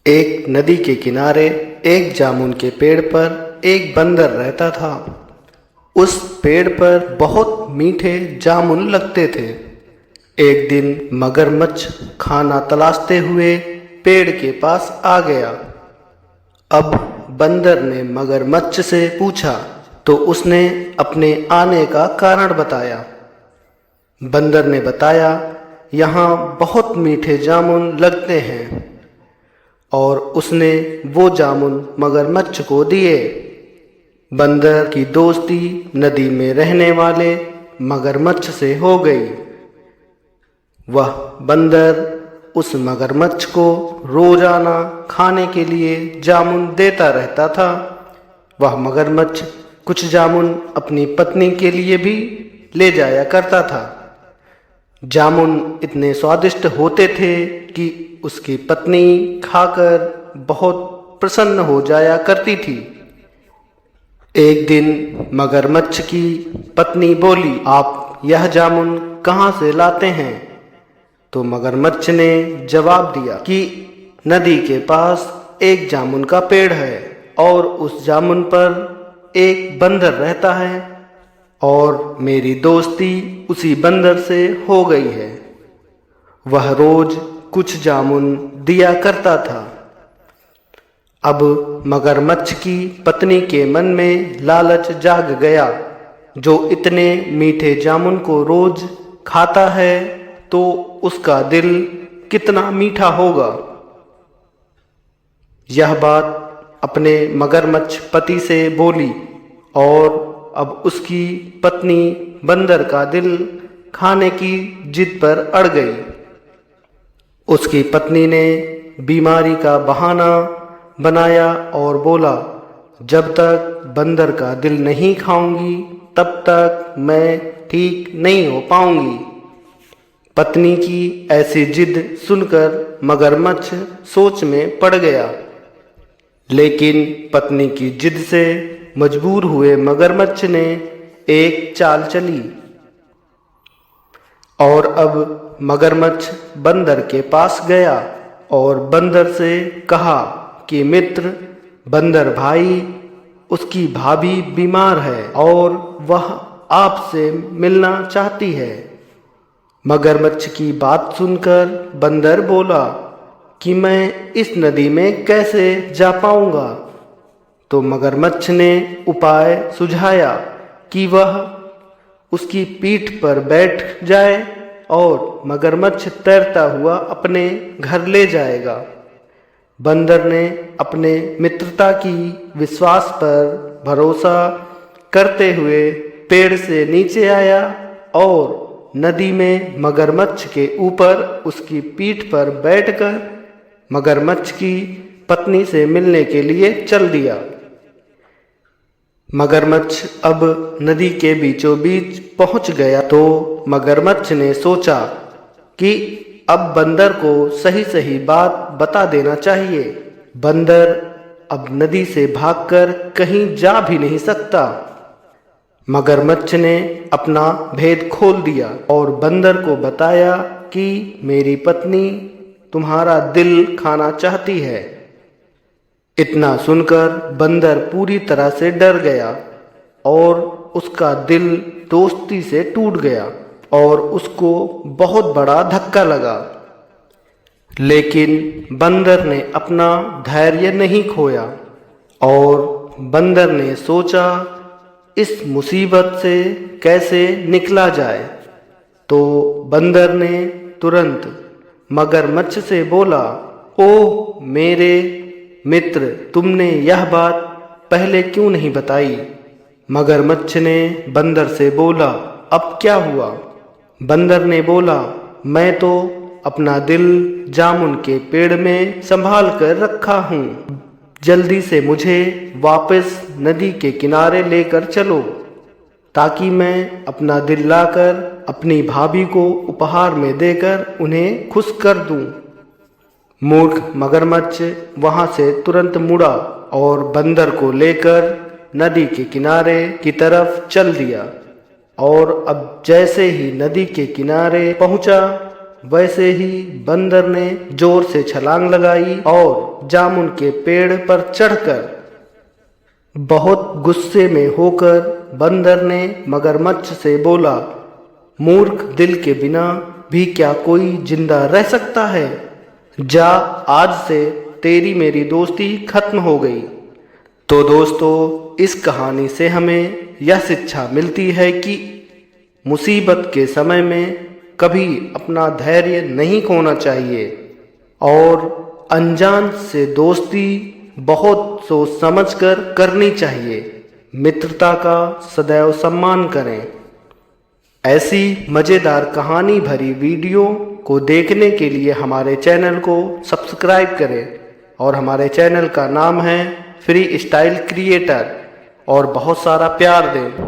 एक नदी के किनारे एक जामुन के पेड़ पर एक बंदर रहता था। उस पेड़ पर बहुत मीठे जामुन लगते थे। एक दिन मगरमच्छ खाना तलाशते हुए पेड़ के पास आ गया। अब बंदर ने मगरमच्छ से पूछा तो उसने अपने आने का कारण बताया। बंदर ने बताया, यहाँ बहुत मीठे जामुन लगते हैं, और उसने वो जामुन मगरमच्छ को दिए। बंदर की दोस्ती नदी में रहने वाले मगरमच्छ से हो गई। वह बंदर उस मगरमच्छ को रोजाना खाने के लिए जामुन देता रहता था। वह मगरमच्छ कुछ जामुन अपनी पत्नी के लिए भी ले जाया करता था। जामुन इतने स्वादिष्ट होते थे कि उसकी पत्नी खाकर बहुत प्रसन्न हो जाया करती थी। एक दिन मगरमच्छ की पत्नी बोली, आप यह जामुन कहाँ से लाते हैं? तो मगरमच्छ ने जवाब दिया कि नदी के पास एक जामुन का पेड़ है और उस जामुन पर एक बंदर रहता है, और मेरी दोस्ती उसी बंदर से हो गई है। वह रोज कुछ जामुन दिया करता था। अब मगरमच्छ की पत्नी के मन में लालच जाग गया। जो इतने मीठे जामुन को रोज खाता है तो उसका दिल कितना मीठा होगा। यह बात अपने मगरमच्छ पति से बोली, और अब उसकी पत्नी बंदर का दिल खाने की जिद पर अड़ गई। उसकी पत्नी ने बीमारी का बहाना बनाया और बोला, जब तक बंदर का दिल नहीं खाऊंगी तब तक मैं ठीक नहीं हो पाऊंगी। पत्नी की ऐसी जिद सुनकर मगरमच्छ सोच में पड़ गया, लेकिन पत्नी की जिद से मजबूर हुए मगरमच्छ ने एक चाल चली। और अब मगरमच्छ बंदर के पास गया और बंदर से कहा कि मित्र बंदर भाई, उसकी भाभी बीमार है और वह आपसे मिलना चाहती है। मगरमच्छ की बात सुनकर बंदर बोला कि मैं इस नदी में कैसे जा पाऊंगा। तो मगरमच्छ ने उपाय सुझाया कि वह उसकी पीठ पर बैठ जाए और मगरमच्छ तैरता हुआ अपने घर ले जाएगा। बंदर ने अपने मित्रता की विश्वास पर भरोसा करते हुए पेड़ से नीचे आया और नदी में मगरमच्छ के ऊपर उसकी पीठ पर बैठकर मगरमच्छ की पत्नी से मिलने के लिए चल दिया। मगरमच्छ अब नदी के बीचों बीच पहुंच गया तो मगरमच्छ ने सोचा कि अब बंदर को सही सही बात बता देना चाहिए। बंदर अब नदी से भागकर कहीं जा भी नहीं सकता। मगरमच्छ ने अपना भेद खोल दिया और बंदर को बताया कि मेरी पत्नी तुम्हारा दिल खाना चाहती है। इतना सुनकर बंदर पूरी तरह से डर गया और उसका दिल दोस्ती से टूट गया और उसको बहुत बड़ा धक्का लगा। लेकिन बंदर ने अपना धैर्य नहीं खोया और बंदर ने सोचा इस मुसीबत से कैसे निकला जाए। तो बंदर ने तुरंत मगरमच्छ से बोला, ओ मेरे मित्र, तुमने यह बात पहले क्यों नहीं बताई? मगरमच्छ ने बंदर से बोला, अब क्या हुआ? बंदर ने बोला, मैं तो अपना दिल जामुन के पेड़ में संभाल कर रखा हूँ। जल्दी से मुझे वापस नदी के किनारे लेकर चलो ताकि मैं अपना दिल लाकर अपनी भाभी को उपहार में देकर उन्हें खुश कर दूं। मूर्ख मगरमच्छ वहां से तुरंत मुड़ा और बंदर को लेकर नदी के किनारे की तरफ चल दिया। और अब जैसे ही नदी के किनारे पहुंचा वैसे ही बंदर ने जोर से छलांग लगाई और जामुन के पेड़ पर चढ़कर बहुत गुस्से में होकर बंदर ने मगरमच्छ से बोला, मूर्ख, दिल के बिना भी क्या कोई जिंदा रह सकता है? जा, आज से तेरी मेरी दोस्ती खत्म हो गई। तो दोस्तों, इस कहानी से हमें यह शिक्षा मिलती है कि मुसीबत के समय में कभी अपना धैर्य नहीं खोना चाहिए और अनजान से दोस्ती बहुत सोच समझकर करनी चाहिए। मित्रता का सदैव सम्मान करें। ऐसी मज़ेदार कहानी भरी वीडियो को देखने के लिए हमारे चैनल को सब्सक्राइब करें और हमारे चैनल का नाम है फ्री स्टाइल क्रिएटर, और बहुत सारा प्यार दें।